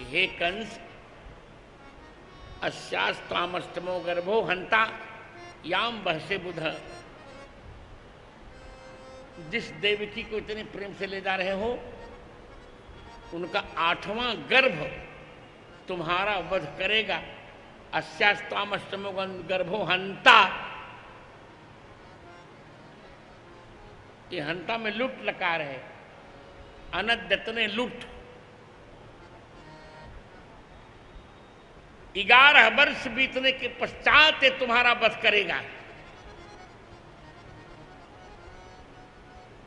हे कंस, अस्यास्त्वामष्टमो गर्भो हंता याम बहसे बुध। जिस देवकी को इतने प्रेम से ले जा रहे हो, उनका 8वां गर्भ तुम्हारा वध करेगा। अस्यास्त्वामष्टमो गर्भो हंता, ये हंता में लुट लकार है। अनद्यतने लुट। 11 वर्ष बीतने के पश्चात ये तुम्हारा वध करेगा।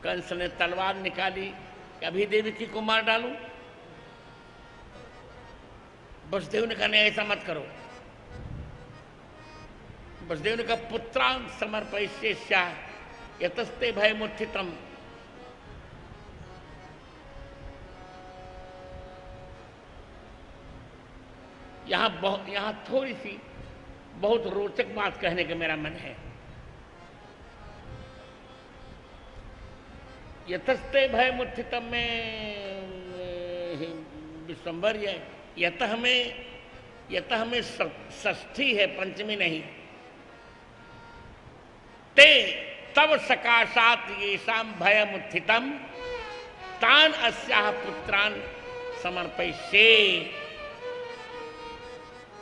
कंस ने तलवार निकाली कि अभी देवकी को मार डालूं। वसुदेव ने कहा, नहीं ऐसा मत करो। वसुदेव ने कहा, पुत्रान् समर्पयिष्यस्य यतस्ते भयमुत्थितम्। यहां थोड़ी सी बहुत रोचक बात कहने का मेरा मन है। यतस्ते भयमुत्थितम् में विश्वम्भर्य, यतः में षष्ठी है, पंचमी नहीं। ते तव सकाशात येषां भयमुत्थितम् तान अस्याः पुत्रान् समर्पयिष्ये।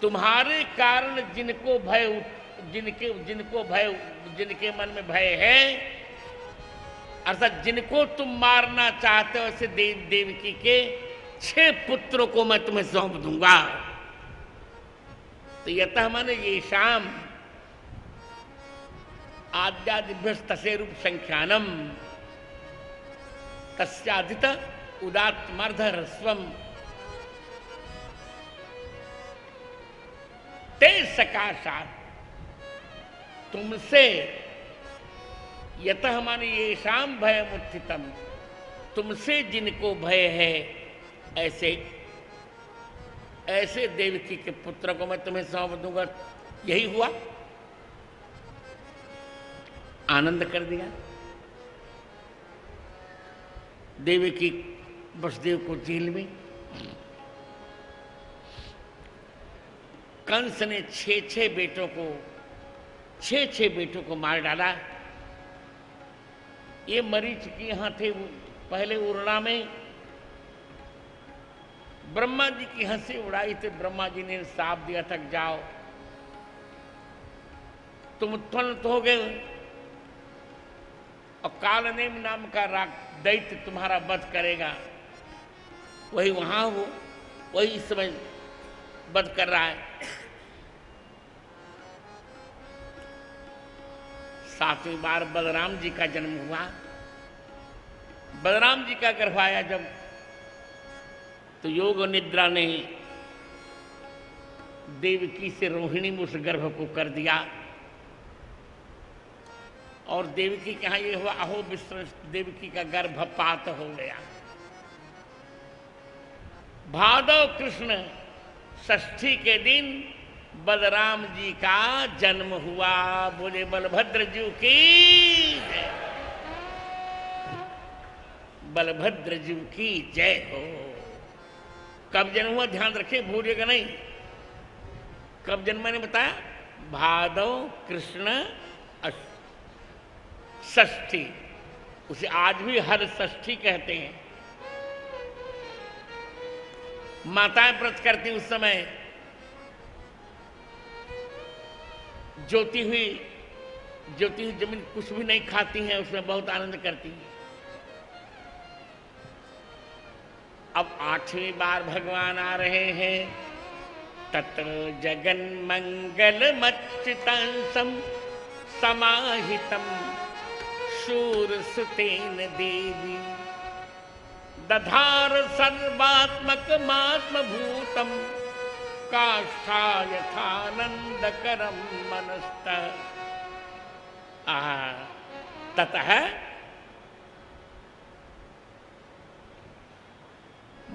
तुम्हारे कारण जिनके मन में भय है, अर्थात जिनको तुम मारना चाहते हो, ऐसे देवकी के 6 पुत्रों को मैं तुम्हें सौंप दूंगा। तो यतः माने ये शाम आद्यादिभ्य तसे रूप संख्यानम तस्यादित उदात्मर्ध ह्रस्वम ते सकाशात, तुमसे, यतः माने ये शाम भयमुत्थितम, तुमसे जिनको भय है, ऐसे देवकी के पुत्र को मैं तुम्हें सौंप दूंगा। यही हुआ, आनंद कर दिया। देवकी वसुदेव को जेल में, कंस ने 6 बेटों को मार डाला। ये मरीचिकी यहां थे पहले उर्णा में, ब्रह्मा जी की हंसी उड़ाई थी। ब्रह्मा जी ने साप दिया था, जाओ तुम उत्पन्न तो हो गए और कालनेम नाम का दैत्य तुम्हारा वध करेगा। वही वहां हो, वही इस समय वध कर रहा है। 7वीं बार बलराम जी का जन्म हुआ। बलराम जी का गर्भ आया जब, तो योग और निद्रा ने देवकी से रोहिणी में उस गर्भ को कर दिया। और देवकी के यहां ये हुआ, अहो विश्व, देवकी का गर्भपात हो गया। भादव कृष्ण षष्ठी के दिन बलराम जी का जन्म हुआ। बोले बलभद्र जी की जय, बलभद्र जी की जय हो। कब जन्म हुआ ध्यान रखिए, भूलिएगा नहीं। कब जन्म मैंने बताया, भादव कृष्ण षष्ठी, उसे आज भी हर षष्ठी कहते हैं। माताएं व्रत करती उस समय, ज्योति हुई जमीन कुछ भी नहीं खाती हैं, उसमें बहुत आनंद करती हैं। अब 8वीं बार भगवान आ रहे हैं। तत्र जगन मंगल मच्युतांसम समाहितम शूरसुतेन देवी दधार सर्वात्मकमात्म भूतम काष्ठा यथानंदकरम मनस्त। ततः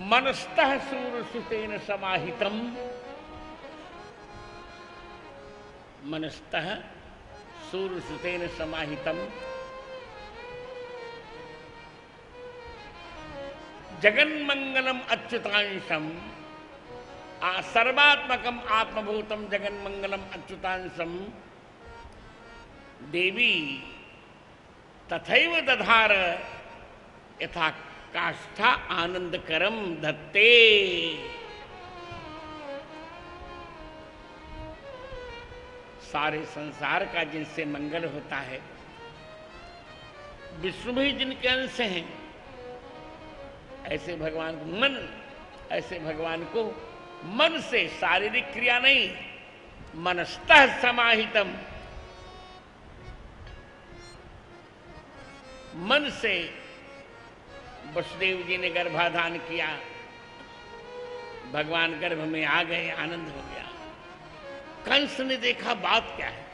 मनस्तः शूरसुतेन समाहितम, मनस्तः शूरसुतेन समाहितम जगन्मंगलम अच्युतांशम सर्वात्मकम आत्मभूतम जगन मंगलम अच्युतांशम देवी तथैव दधार यथा काष्ठा आनंदकरम धत्ते। सारे संसार का जिनसे मंगल होता है, विष्णु भी जिनके अंश हैं, ऐसे भगवान को मन से, शारीरिक क्रिया नहीं, मनस्तः समाहितम, मन से वसुदेव जी ने गर्भाधान किया, भगवान गर्भ में आ गए, आनंद हो गया। कंस ने देखा बात क्या है,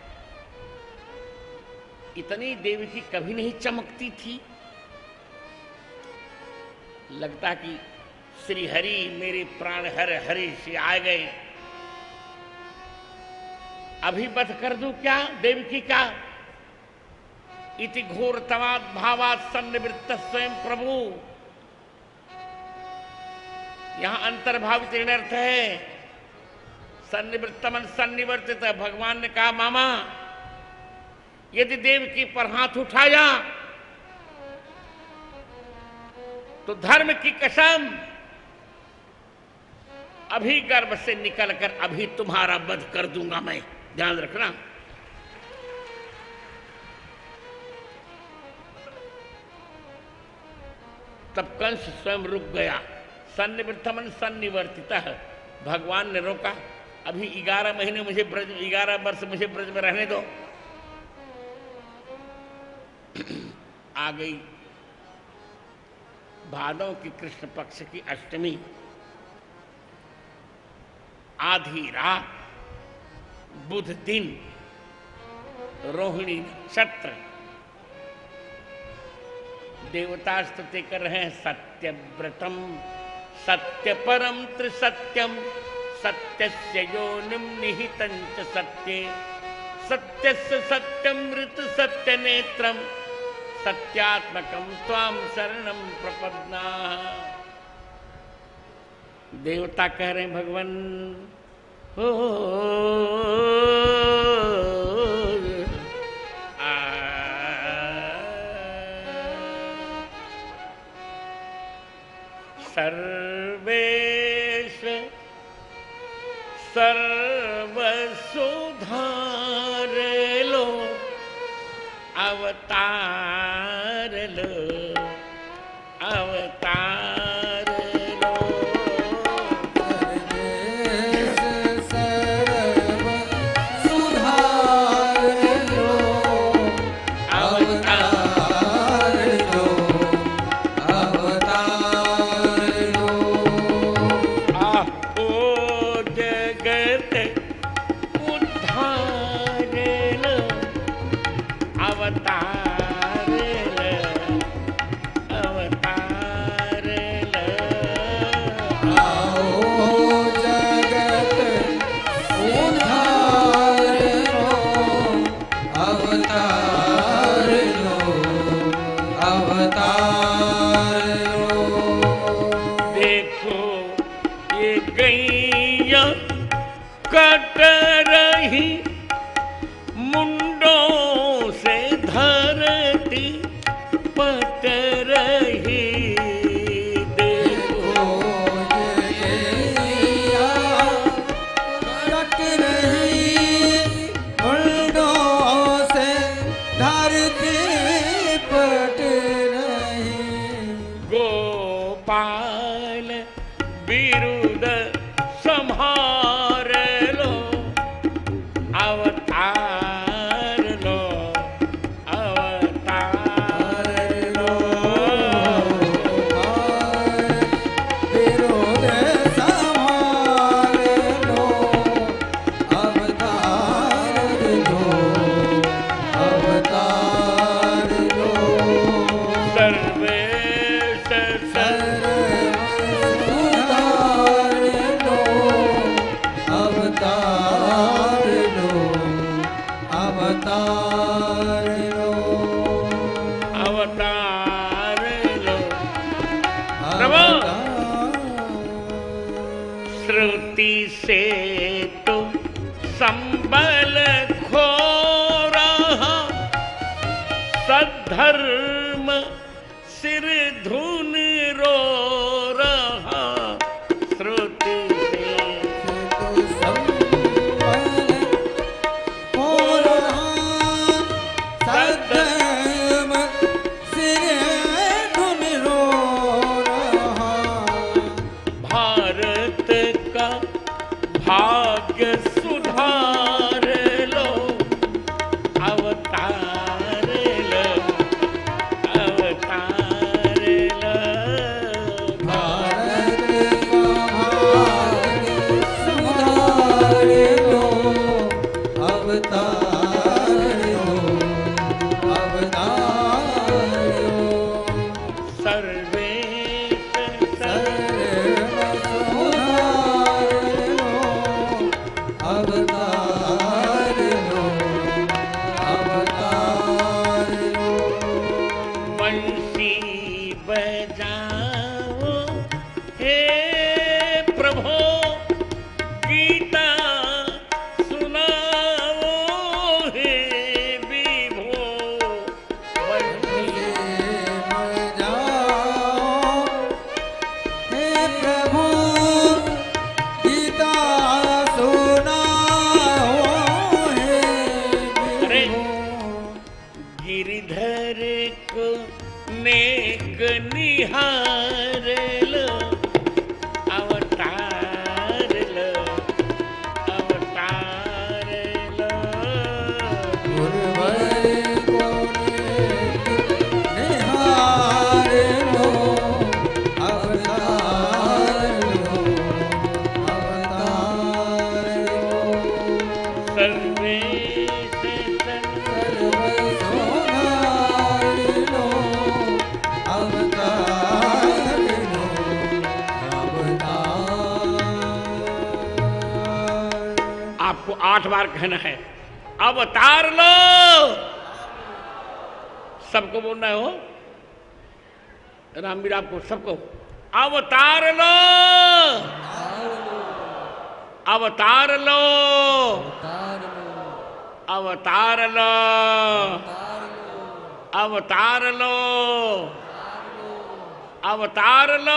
इतनी देवकी कभी नहीं चमकती थी, लगता कि श्री हरि मेरे प्राण हरि से आ गए, अभी वध कर दूं क्या देवकी का। इति घोरतवाद भावात सन्निवृत्त स्वयं प्रभु। यहां अंतर्भावित अर्थ है, सन्निवृत्तमन सन्निवर्तित। भगवान ने कहा मामा यदि देवकी पर हाथ उठाया तो धर्म की कसम अभी गर्भ से निकलकर अभी तुम्हारा वध कर दूंगा मैं, ध्यान रखना। तब कंस स्वयं रुक गया। सन्निवृत्तमन सन्निवर्तितः, भगवान ने रोका, अभी 11 महीने मुझे ब्रज, 11 वर्ष मुझे ब्रज में रहने दो। आ गई भादव की कृष्ण पक्ष की अष्टमी, आधी रात, बुध दिन, रोहिणी नक्षत्र। देवता स्तुति कर रहे हैं, सत्यव्रतम सत्यपरम त्रिसत्यम सत्यस्य योनिम निहितं च सत्ये सत्यस्य सत्यमृत सत्यनेत्रम सत्यात्मकम त्वाम शरणम प्रपन्नाः। देवता कह रहे हैं भगवान हो सर्वेश सर्वसुधार लो अवतार लो अवतार लो। सर्वेश सर्वसुधार लो अवतार लो अवतार लो। आपो जगत उद्धार लो अवतार लो अवतार लो। आओ जगत उद्धार लो अवतार लो अवतार लो। देखो ये गैया कट रही मुंडों से धरती पट रही। देखो कट रही मुंडों से धरती पट रही। गोपाल विरुद्ध संहार लो अवतार लो अवतार लो। विरोध संहार लो अवतार लो अवतार लो। सर्वेश सर्वसुधार श्रुति से तो संबल खो रहा, सद्धर्म सिर धुन रो रहा। श्रुति से तो संबल हो रहा, सद्धर्म सिर धुन रो रहा। भारत का भाग्य सुधार लो, अवतार लो, अवतार लो। भारत का भाग्य सुधार लो, अवतार लो, अवतार लो। सर्वेश सर्व सुधार लो, अवतार लो, अवतार लो। बंसी बजाओ हे प्रभो, गीता सुनाओ हे विभो। बंसी जाओ हे प्रभु, गीता सुनाओ हे अरे, विभो। गिरिधर को नेक निहार लो, अवतार लो, अवतार लो। गुरुवर को निहार लो, अवतार लो, अवतार लो। सर्वेश सर्व सुधार लो, अवतार लो, अवतार। आपको 8 बार कहना है, अवतार लो। सबको बोलना है हो, रामवीर आपको सबको, अवतार लो, अवतार लो, अवतार लो, अवतार लो, अवतार लो,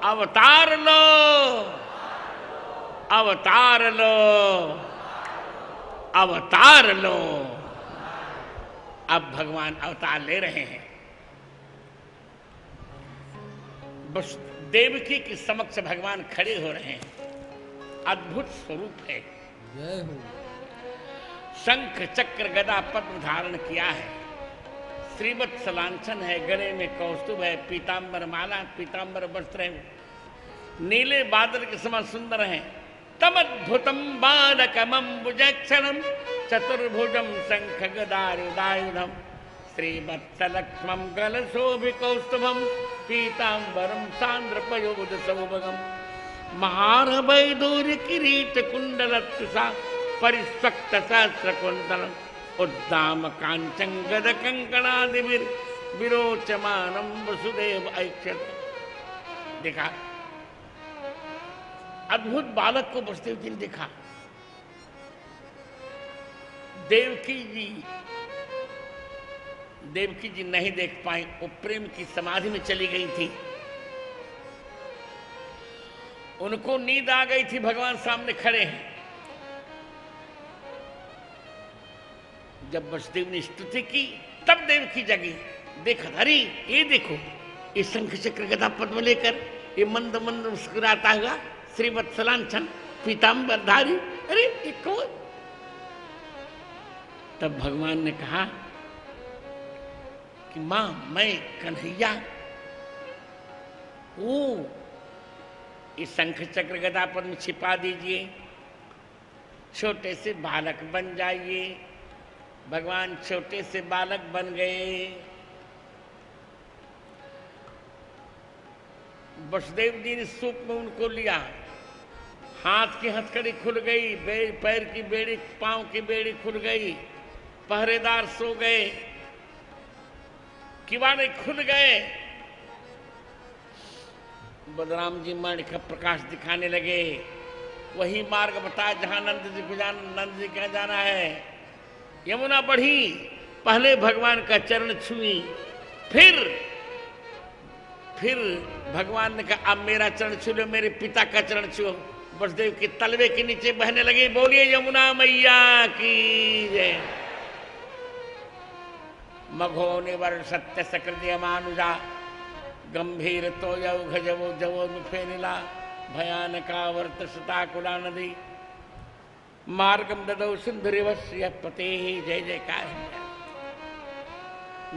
अवतार लो, अवतार लो, अवतार लो। अब भगवान अवतार ले रहे हैं। बस देवकी के समक्ष भगवान खड़े हो रहे हैं। अद्भुत स्वरूप है। जय हो। शंख चक्र गदा पद्म धारण किया है, श्रीवत्स लांछन है, गले में कौस्तुभ है, पीतांबर माला, पीतांबर वस्त्र है, नीले बादल के समान सुंदर है। तमद्भुतम बालकमंबुजक्षणम चतुर्भुजम शंख गदायुधायुधम, श्रीवत्सलक्ष्मं गलशोभिकौस्तुभम, पीतांबरम सांद्रपयोध सौभगम, महारवैदूर्य किरीट कुंडलत्सा परिस्वक्त सहस्र कुंडलम, उद्दाम कांचन गद कंकणादिभिर विरोचमानम वसुदेव ऐक्षत। देखा, अद्भुत बालक को वसुदेव जी ने देखा। देवकी जी नहीं देख पाई, वो प्रेम की समाधि में चली गई थी। उनको नींद आ गई थी, भगवान सामने खड़े हैं। जब वसुदेव ने स्तुति की तब देवकी जगी। देखा, अरे ये देखो, ये शंख चक्र गदा पद्म लेकर ये मंद मंद मुस्कुराता हुआ श्रीवत्सलांछन पीतांबरधारी, अरे ये कौन? तब भगवान ने कहा कि मां, मैं कन्हैया। ओ, इस शंख चक्र गदा पद्म छिपा दीजिए, छोटे से बालक बन जाइए। भगवान छोटे से बालक बन गए। वसुदेव जी ने सूप में उनको लिया, हाथ की हथकड़ी खुल गई, पैर की बेड़ी, पांव की बेड़ी खुल गई, पहरेदार सो गए, किवाड़े खुल गए। बलराम जी माणिक का प्रकाश दिखाने लगे। वही मार्ग बताया जहां नंद जी कहाँ जाना है। यमुना बढ़ी, पहले भगवान का चरण छुई, फिर भगवान ने कहा अब मेरा चरण छू लो, मेरे पिता का चरण छुओ। वसुदेव के तलवे के नीचे बहने लगे। बोलिए यमुना मैया की जय। मघो निवर सत्य सकृदय मानुजा, गंभीर तो जवो जवो फेनिला, भयानका वर्त सताकुला नदी, मार्गम ददौ सिंधुरिवस्य पते जय जयकार।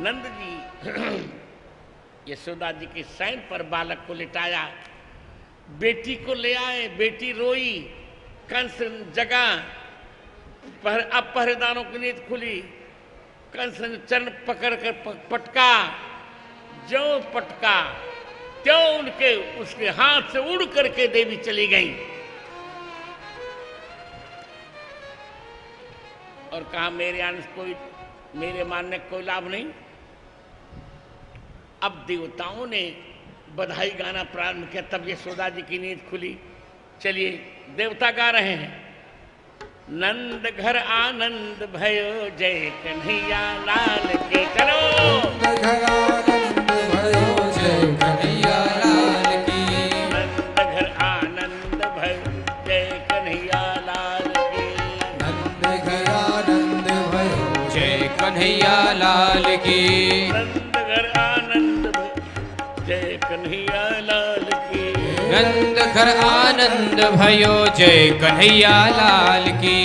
नंद जी यशोदा जी के शयन पर बालक को लिटाया, बेटी को ले आए। बेटी रोई, कंस जगा, अब पहरेदारों की नींद खुली। कंस ने चरण पकड़ कर पटका, जो पटका त्यों उनके उसके हाथ से उड़ करके देवी चली गई और कहा मेरे मानने का कोई लाभ नहीं। अब देवताओं ने बधाई गाना प्रारंभ किया, तब यशोदा जी की नींद खुली। चलिए देवता गा रहे हैं। नंद घर आनंद भयो, जय कन्हैया लाल के। चलो नंद घर आनंद भयो, जय कन्हैया लाल की। नंद घर आनंद भयो, जय कन्हैया लाल की। नंद घर आनंद भयो, जय कन्हैया लाल की। नंद घर आनंद भयो, जय कन्हैया लाल की। नंद घर आनंद भयो, जय कन्हैया लाल की।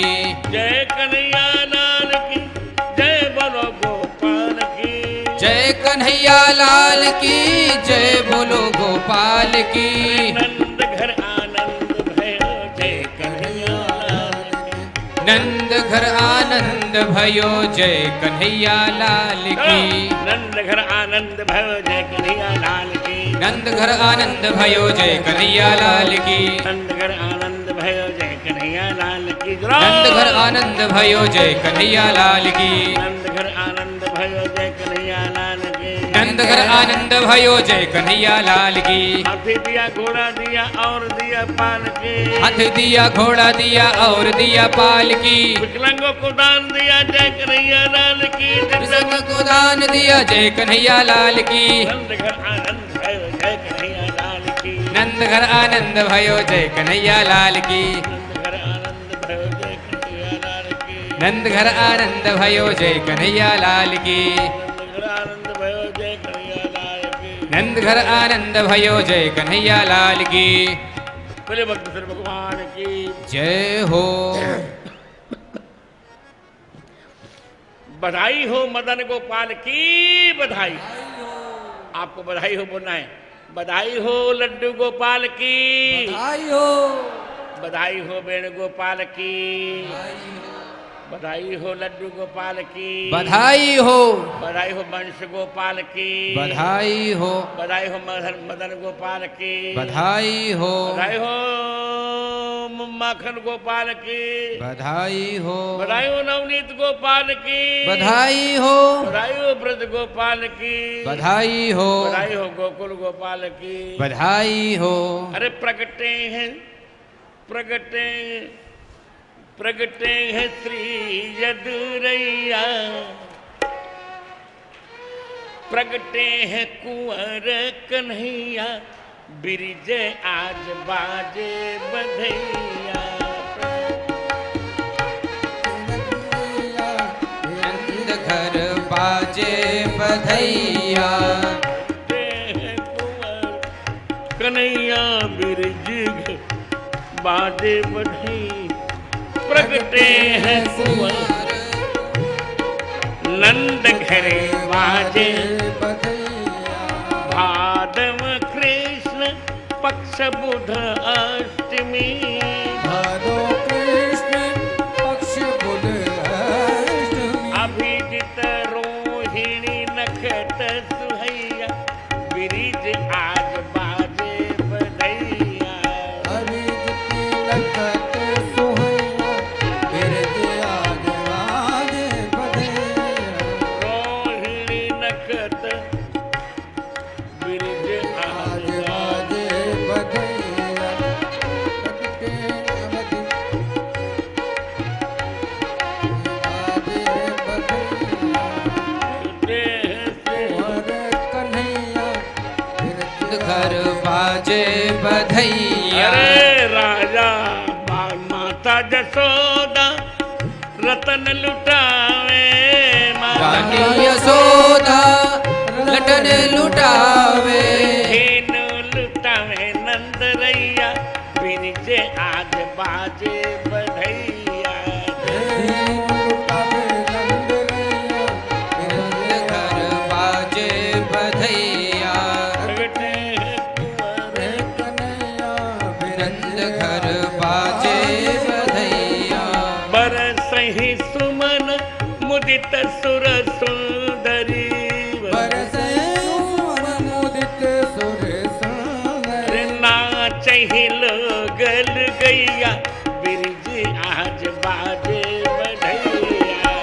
जय कन्हैया लाल की, जय बोलो गोपाल की। जय कन्हैया लाल की, जय बोलो गोपाल की। नंद घर आनंद भयो, जय कन्हैया लाल की। नंद घर आनंद भयो, जय कन्हैया लाल की। नंद घर आनंद भयो, जय कन्हैया लाल की। नंद घर आनंद भयो, जय कन्हैया लाल की। नंद घर आनंद भयो, जय कन्हैया लाल की। नंद घर आनंद भयो, जय कन्हैया लाल की। नंद घर आनंद भयो, जय कन्हैया लाल की। नंद घर आनंद भयो, जय कन्हैया लाल की। हाथी दिया घोड़ा दिया और दिया पाल की। हाथ दिया घोड़ा दिया और दिया पाल की। विकलांगों को दान दिया, जय कन्हैया लाल की। विकलांग को दान दिया, जय कन्हैया लाल की। नंद घर आनंद भयो, जय कन्हैया लाल की। नंद घर आनंद भयो, जय कन्हैया लाल की। नंद घर आनंद भयो, जय कन्हैया लाल की। नंद घर आनंद भयो, जय कन्हैया लाल की। बोले भक्तेश्वर भगवान की जय हो। बधाई हो मदन गोपाल की बधाई। आपको बधाई हो बोलना है। बधाई हो लड्डू गोपाल की। बधाई हो, बधाई हो वेणुगोपाल की। बधाई हो लड्डू गोपाल की। बधाई हो। बधाई हो वंश गोपाल की। बधाई हो। बधाई हो मदन गोपाल की। बधाई हो। बधाई हो माखन गोपाल की। बधाई हो। बधाई हो नवनीत गोपाल की। बधाई हो। बधाई हो ब्रज गोपाल की। बधाई हो। बधाई हो गोकुल गोपाल की। बधाई हो। अरे प्रगटे हैं प्रगटे हैं श्री यदुरैया। प्रगटे हैं कुंवर कन्हैया। बिरज आज बाजे बधैया। नंद घर बाजे बधैया। कुंवर कन्हैया बिरज बाजे बधैया। प्रगटे हैं कुंवर नंद घरे बाजे भादव कृष्ण पक्ष बुध अष्टमी। भादो कृष्ण पक्ष बुध अष्टमी। अभिजित रोहिणी नखत सुहैया। बिरिज आज बाजे बधैया। अभिजित नखत सुहैया, बिरज आज बाजे बधैया। रोहिणी नखत बिरिज आज आज बाजे घर बाजे बधैया। अरे राजा माता जसोदा रतन लुटावे, रानी यशोदा लटन लुटावे, हेन लुटावे नंद रैया, बिरजे आज बाजे बधैया। घर बाजे बधैया, नंद घर बाजे बधैया। बरसहि सुमन मुदित सुर सुंदरी, नाचहि लोगल गैया, बिरज आज बाजे बधैया।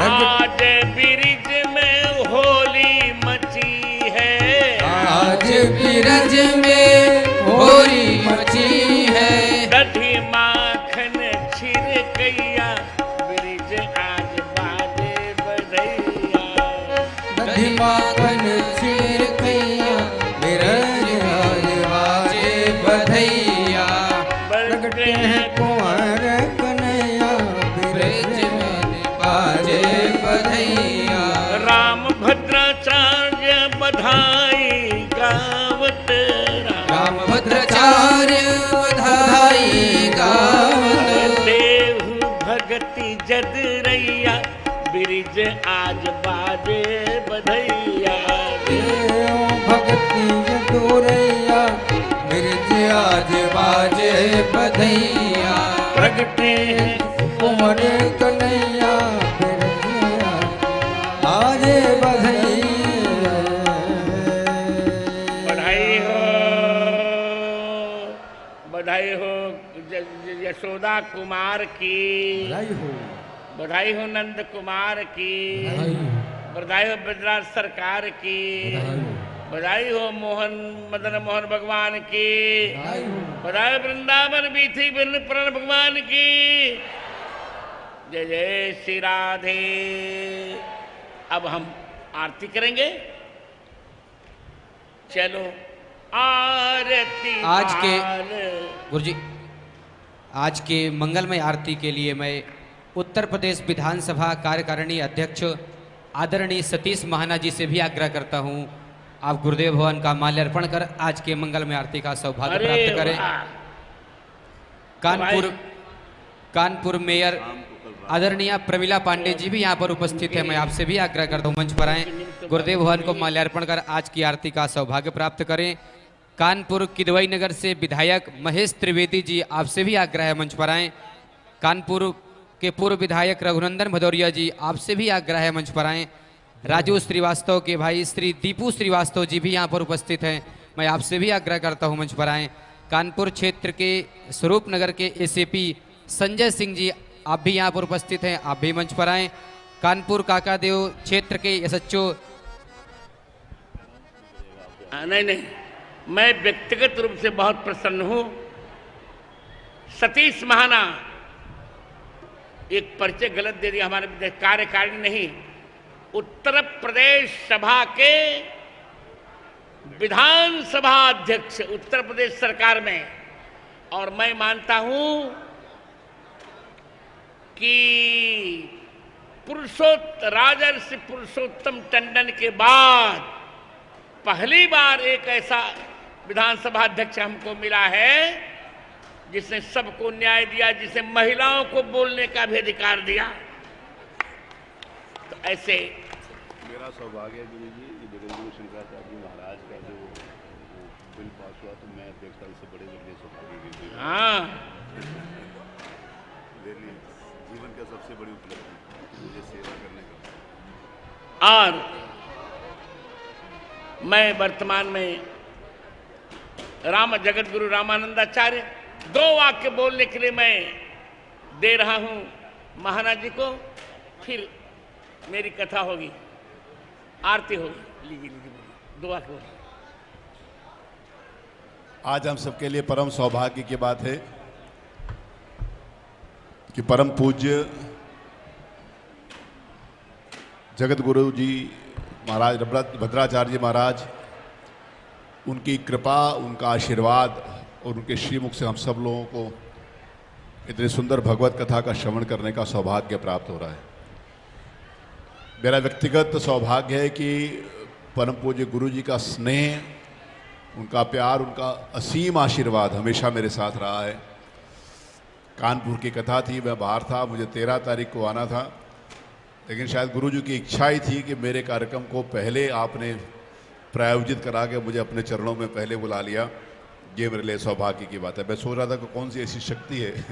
आज बिरज में होली मची है, आज बिरज में होली मची है। दधी माखन छिड़कैया, बिरज आज बाजे बधैया। माखन चीर कैया, बिरज आज बाजे बधैया। बरगटे हैं कुंवर कन्हैया, ब्रज में बाजे बधैया। राम भद्राचार्य बधाई गावत, राम भद्राचार्य बधाई गावत। देहु भगति जद रैया, बिरज आज बाजे बधैया। भक्ति दूरैया, ब्रज आज बाजे बधैया। प्रगटे कुंवर कन्हैया, बाजे बधैया। बधाई हो, बधाई हो यशोदा कुमार की, बधाई हो नंद कुमार की, बधाई हो ब्रजराज सरकार की, बधाई हो मोहन मदन मोहन भगवान की, बधाई हो वृंदावन बीथी प्रण भगवान की। जय जय श्री राधे। अब हम आरती करेंगे। चलो आरती। आज के गुरुजी, आज के मंगलमय आरती के लिए मैं उत्तर प्रदेश विधानसभा कार्यकारिणी अध्यक्ष आदरणीय सतीश महाना जी से भी आग्रह करता हूं, आप गुरुदेव भवन का माल्यार्पण कर आज के मंगलमय आरती का सौभाग्य प्राप्त करें। कानपुर मेयर आदरणीय प्रमिला पांडे जी भी यहाँ पर उपस्थित है। मैं आपसे भी आग्रह करता हूँ मंच पर आएं, गुरुदेव भवन को माल्यार्पण कर आज की आरती का सौभाग्य प्राप्त करें। कानपुर किदवई नगर से विधायक महेश त्रिवेदी जी, आपसे भी आग्रह है मंच पर आएं। कानपुर के पूर्व विधायक रघुनंदन भदौरिया जी, आपसे भी आग्रह है मंच पर आएं। राजू श्रीवास्तव के भाई श्री दीपू श्रीवास्तव जी भी यहाँ पर उपस्थित हैं, मैं आपसे भी आग्रह करता हूँ मंच पर आएं। कानपुर क्षेत्र के स्वरूप नगर के एसएपी संजय सिंह जी, आप भी यहाँ पर उपस्थित हैं, आप भी मंच पर आएं। कानपुर काकादेव क्षेत्र के एसएचओ नहीं, मैं व्यक्तिगत रूप से बहुत प्रसन्न हूँ। सतीश महाना, एक परिचय गलत दे दिया, हमारे कार्यकारिणी नहीं, उत्तर प्रदेश सभा के विधानसभा अध्यक्ष उत्तर प्रदेश सरकार में। और मैं मानता हूं कि राजर्षि पुरुषोत्तम टंडन के बाद पहली बार एक ऐसा विधानसभा अध्यक्ष हमको मिला है जिसने सबको न्याय दिया, जिसे महिलाओं को बोलने का भी अधिकार दिया। तो ऐसे मेरा सौभाग्य है गुरु जी, वीरेंद्र शंकराचार्य जी महाराज का जो बिल पास हुआ, तो मैं देखता हूँ इससे बड़े मेरे सौभाग्य की। हाँ, मेरे लिए जीवन का सबसे बड़ी उपलब्धि मुझे सेवा करने का। और मैं वर्तमान में राम जगत गुरु रामानंदाचार्य 2 वाक्य बोलने के लिए मैं दे रहा हूं महाराज जी को, फिर मेरी कथा होगी, आरती होगी। लीजिए बोलिए, 2 वाक्य बोलिए। आज हम सबके लिए परम सौभाग्य की बात है कि परम पूज्य जगत गुरु जी महाराज भद्राचार्य जी महाराज, उनकी कृपा, उनका आशीर्वाद और उनके श्रीमुख से हम सब लोगों को इतनी सुंदर भगवत कथा का श्रवण करने का सौभाग्य प्राप्त हो रहा है। मेरा व्यक्तिगत सौभाग्य है कि परम पूज्य गुरु जी का स्नेह, उनका प्यार, उनका असीम आशीर्वाद हमेशा मेरे साथ रहा है। कानपुर की कथा थी, मैं बाहर था, मुझे 13 तारीख को आना था, लेकिन शायद गुरु जी की इच्छा ही थी कि मेरे कार्यक्रम को पहले आपने प्रायोजित करा के मुझे अपने चरणों में पहले बुला लिया। ये मेरे लिए सौभाग्य की बात है। मैं सोच रहा था कि कौन सी ऐसी शक्ति है,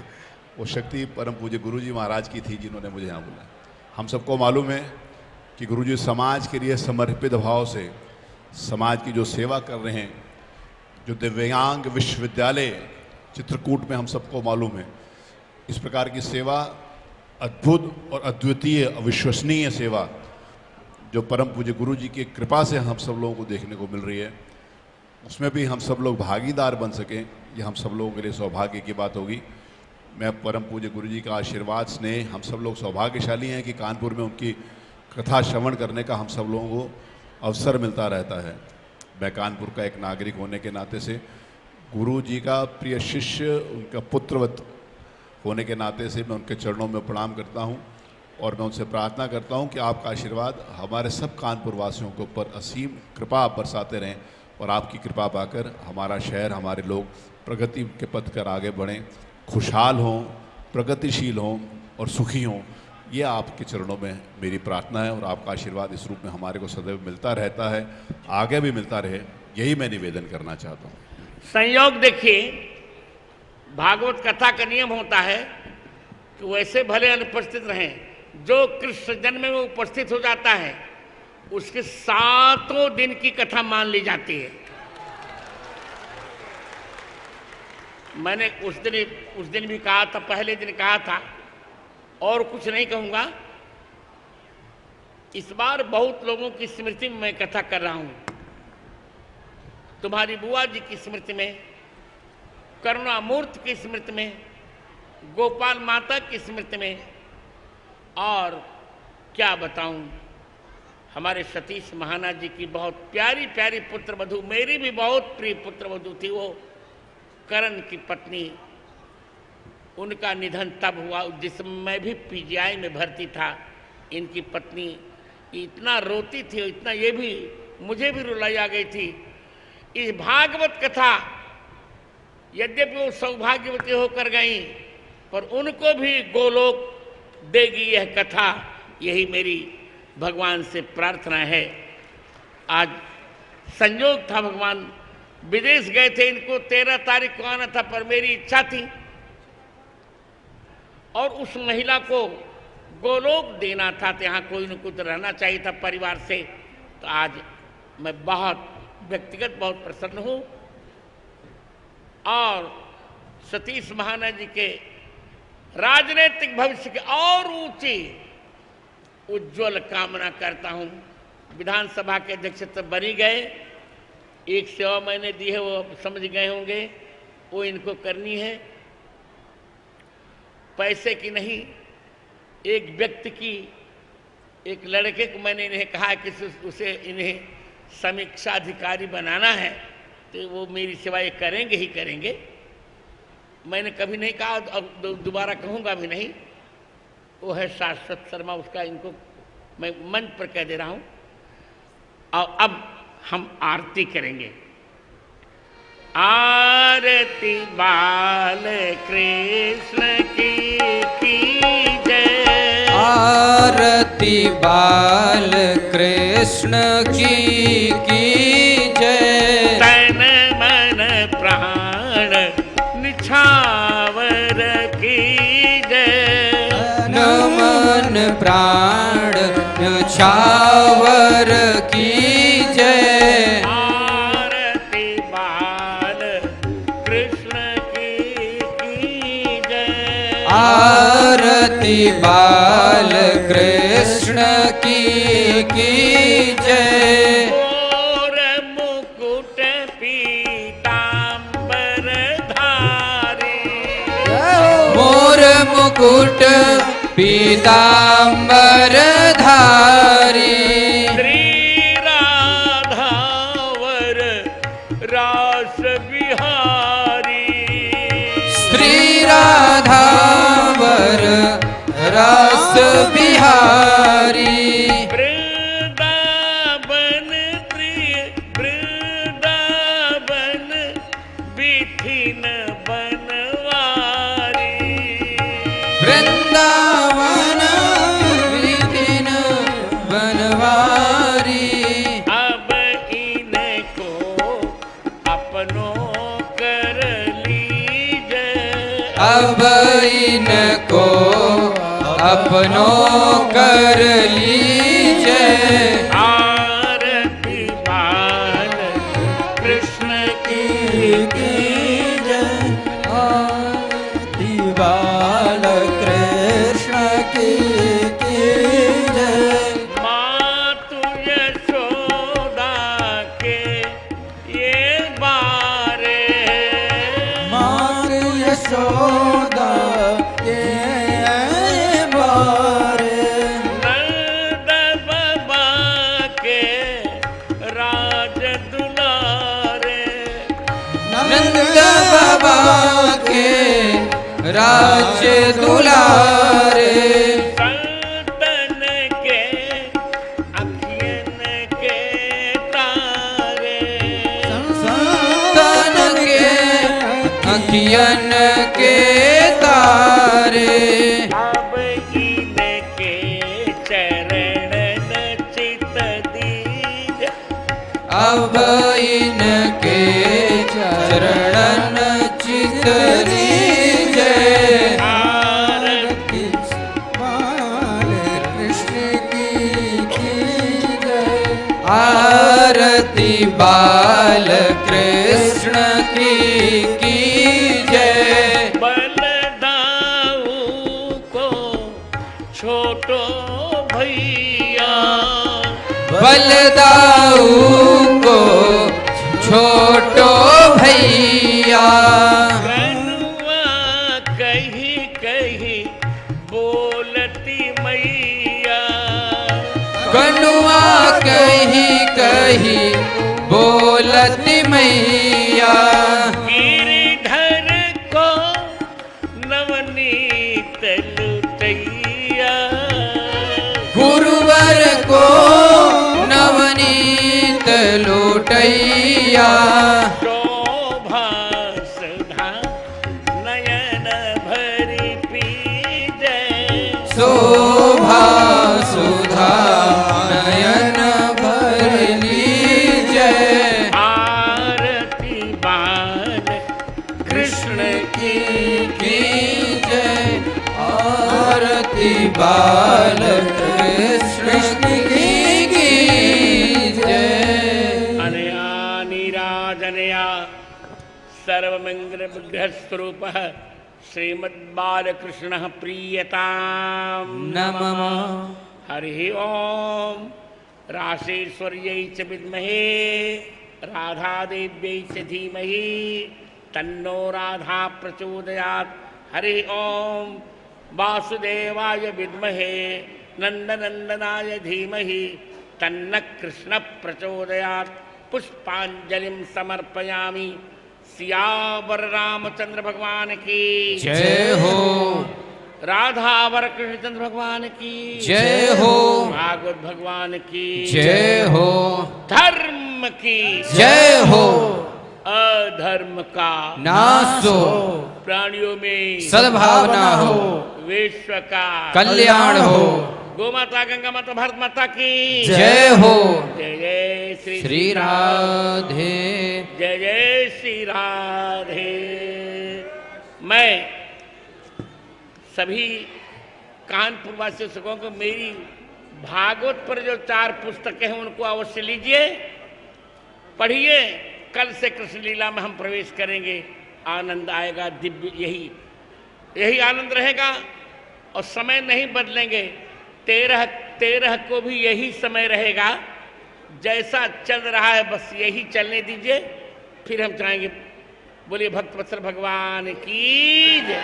वो शक्ति परम पूज्य गुरु जी महाराज की थी जिन्होंने मुझे यहाँ बुलाया। हम सबको मालूम है कि गुरु जी समाज के लिए समर्पित भाव से समाज की जो सेवा कर रहे हैं, जो दिव्यांग विश्वविद्यालय चित्रकूट में हम सबको मालूम है, इस प्रकार की सेवा, अद्भुत और अद्वितीय अविश्वसनीय सेवा जो परम पूज्य गुरु जी की कृपा से हम सब लोगों को देखने को मिल रही है, उसमें भी हम सब लोग भागीदार बन सकें, ये हम सब लोगों के लिए सौभाग्य की बात होगी। मैं परम पूज्य गुरु जी का आशीर्वाद, स्नेह, हम सब लोग सौभाग्यशाली हैं कि कानपुर में उनकी कथा श्रवण करने का हम सब लोगों को अवसर मिलता रहता है। मैं कानपुर का एक नागरिक होने के नाते से, गुरु जी का प्रिय शिष्य, उनका पुत्रवत होने के नाते से मैं उनके चरणों में प्रणाम करता हूं और मैं उनसे प्रार्थना करता हूं कि आपका आशीर्वाद हमारे सब कानपुर वासियों के ऊपर असीम कृपा बरसाते रहें और आपकी कृपा पाकर हमारा शहर, हमारे लोग प्रगति के पथ पर आगे बढ़ें, खुशहाल हों, प्रगतिशील हों और सुखी हों। ये आपके चरणों में मेरी प्रार्थना है और आपका आशीर्वाद इस रूप में हमारे को सदैव मिलता रहता है, आगे भी मिलता रहे, यही मैं निवेदन करना चाहता हूँ। संयोग देखिए, भागवत कथा का नियम होता है कि वैसे भले अनुपस्थित रहें, जो कृष्ण जन्म में उपस्थित हो जाता है उसके 7 दिन की कथा मान ली जाती है। मैंने उस दिन भी कहा था, पहले दिन कहा था और कुछ नहीं कहूँगा। इस बार बहुत लोगों की स्मृति में मैं कथा कर रहा हूँ। तुम्हारी बुआ जी की स्मृति में, करुणामूर्ति की स्मृति में, गोपाल माता की स्मृति में, और क्या बताऊं, हमारे सतीश महाना जी की बहुत प्यारी प्यारी पुत्रवधू, मेरी भी बहुत प्रिय पुत्रवधू थी वो, करण की पत्नी, उनका निधन तब हुआ जिसमें मैं भी पीजीआई में भर्ती था। इनकी पत्नी इतना रोती थी, इतना, ये भी मुझे भी रुलाई आ गई थी। इस भागवत कथा, यद्यपि वो सौभाग्यवती होकर गई, पर उनको भी गोलोक देगी यह कथा, यही मेरी भगवान से प्रार्थना है। आज संयोग था, भगवान विदेश गए थे, इनको 13 तारीख को आना था, पर मेरी इच्छा थी और उस महिला को गोलोक देना था, तो यहाँ कोई न कुछ रहना चाहिए था परिवार से। तो आज मैं बहुत व्यक्तिगत बहुत प्रसन्न हूँ और सतीश महाना जी के राजनीतिक भविष्य के और ऊंची उज्जवल कामना करता हूँ। विधानसभा के अध्यक्ष तो बनी गए, एक सेवा मैंने दी है, वो समझ गए होंगे, वो इनको करनी है, पैसे की नहीं, एक व्यक्ति की। एक लड़के को मैंने इन्हें कहा कि उसे इन्हें समीक्षा अधिकारी बनाना है, तो वो मेरी सेवा ये करेंगे ही करेंगे। मैंने कभी नहीं कहा, अब दोबारा कहूँगा भी नहीं। वो है शाश्वत शर्मा, उसका इनको मैं मंच पर कह दे रहा हूँ। और अब हम आरती करेंगे। आरती बाल कृष्ण की जय, आरती बाल कृष्ण की जय, तन मन प्राण निछावर की जय, तन मन प्राण निछावर की जय, आरती बाल कृष्ण की जय, आरती बाल कृष्ण की जय। मोर मुकुट पीतांबर धारी, मोर मुकुट पीतांबर धारी, बिहारी। वृंदावन प्रिय वृंदावन बिठिन बनवारी। वृंदावन बिठिन बनवारी। अब इनको अपनों कर लीजिए। अब इनको अपनों कर लीजिए। आरती बाल कृष्ण की कीजिए। आरती बाल कृष्ण की जय। मातु यशोदा के ये बारे। मातु यशोदा के बारे। नंद बाबा के राज दुलारे। नंद बाबा के राज दुलारे। संतन के अखियन के तारे। संतन के अखियन के तारे। अब इनके चरण चित दीजिए। अब इनके चरण चित दीजिए। आरती बाल कृष्ण की जय। आरती बाल कृष्ण की जय। बलदाऊ को छोटो भैया। बलदाऊ को छोटो भैया। कनुआ कही कही बोलती मैया। कनुआ कही कही बोलती मैया। गिरिधर को नवनीत लुटैया। गुरुवर को नवनीत लुटैया। शोभा सुधा नयन भरी पीजे। शोभा सुधा नयन भर लीजिए। आरती बाल कृष्ण की जय। आरती बाल कृष्ण की जय। अनया नीराजनया सर्वमंगल विग्रह स्वरूप श्रीमद्बालकृष्ण प्रीयताम नमः। हरि ओम। राशेश्वर्यै च विद्महे राधादेव्यै च धीमहि तन्नो राधा प्रचोदयात्। हरि ओम। वासुदेवाय विद्महे नंदनंदनाय धीमहि तन्न कृष्ण प्रचोदयात्। पुष्पांजलिं समर्पयामि। सियावर रामचंद्र भगवान की जय हो। राधावर कृष्णचंद्र भगवान की जय हो। भागवत भगवान की जय हो। धर्म की जय हो। अधर्म का नाश हो। प्राणियों में सद्भावना हो। विश्व का कल्याण हो। गो माता गंगा माता भारत माता की जय हो। जय जय श्री राधे। जय जय श्री राधे। मैं सभी कानपुर वासियों को मेरी भागवत पर जो 4 पुस्तकें हैं उनको अवश्य लीजिए, पढ़िए। कल से कृष्ण लीला में हम प्रवेश करेंगे। आनंद आएगा, दिव्य यही आनंद रहेगा और समय नहीं बदलेंगे। 13 को भी यही समय रहेगा। जैसा चल रहा है बस यही चलने दीजिए, फिर हम चाहेंगे। बोलिए भक्त वत्सल भगवान की जय।